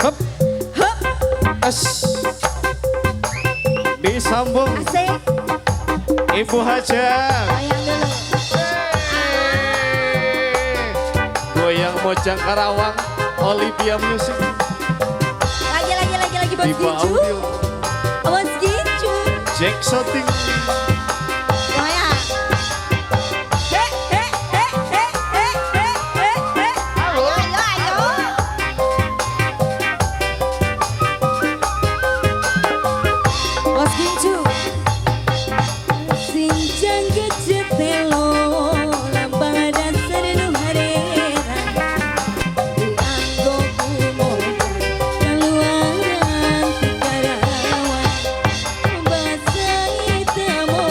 Hop. Hup. Es. Disambung Asik. Ibu Hajah. Goyang dulu. Goyang Mojang Karawang, Olivia Music. Lagi bos Diva Gincu. Audio, Bos Gincu. Jack Shooting. Goyang. He he he he he he he he. Halo. Ayo. Bos Gincu. Sing jangkut jetelo lambang dasar nu harera dianggo kumo kaluaran Karawang bahasa itamo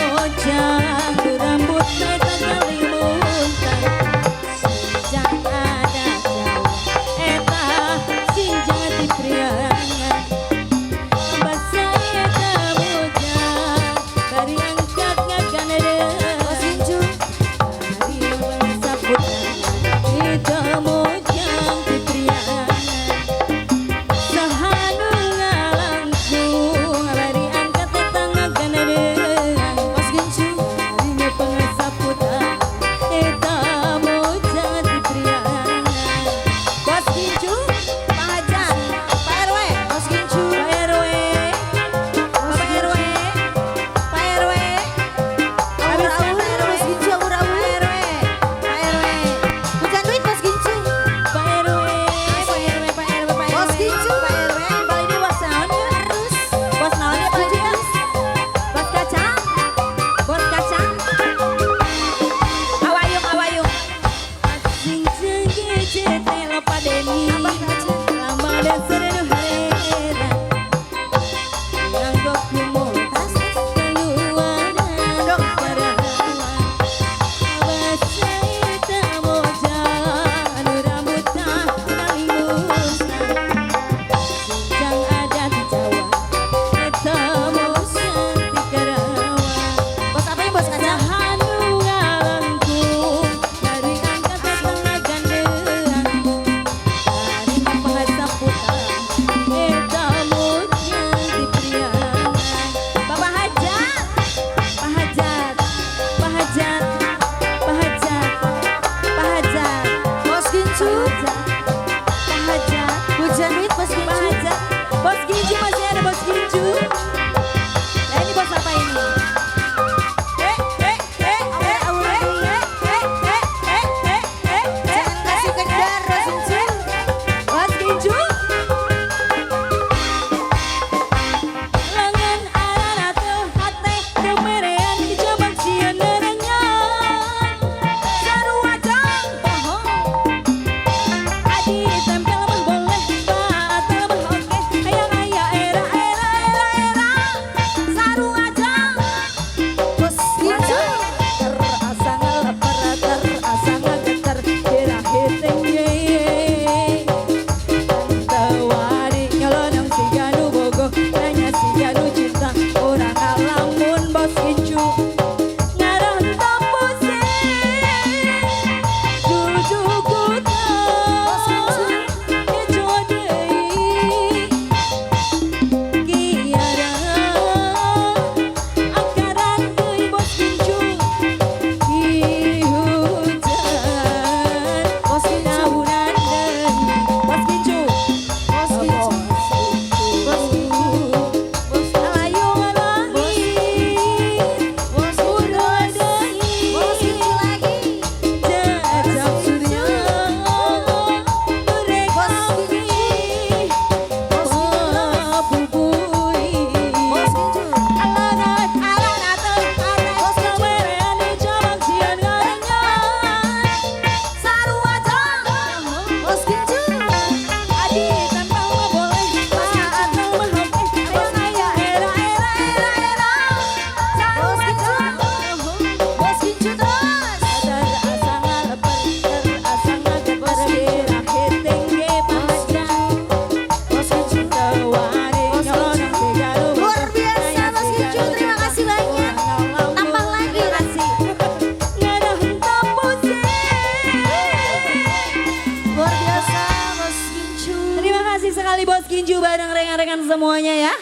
kasih sekali Bos Kinju bareng rekan-rekan semuanya ya.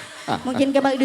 Mungkin kembali dulu.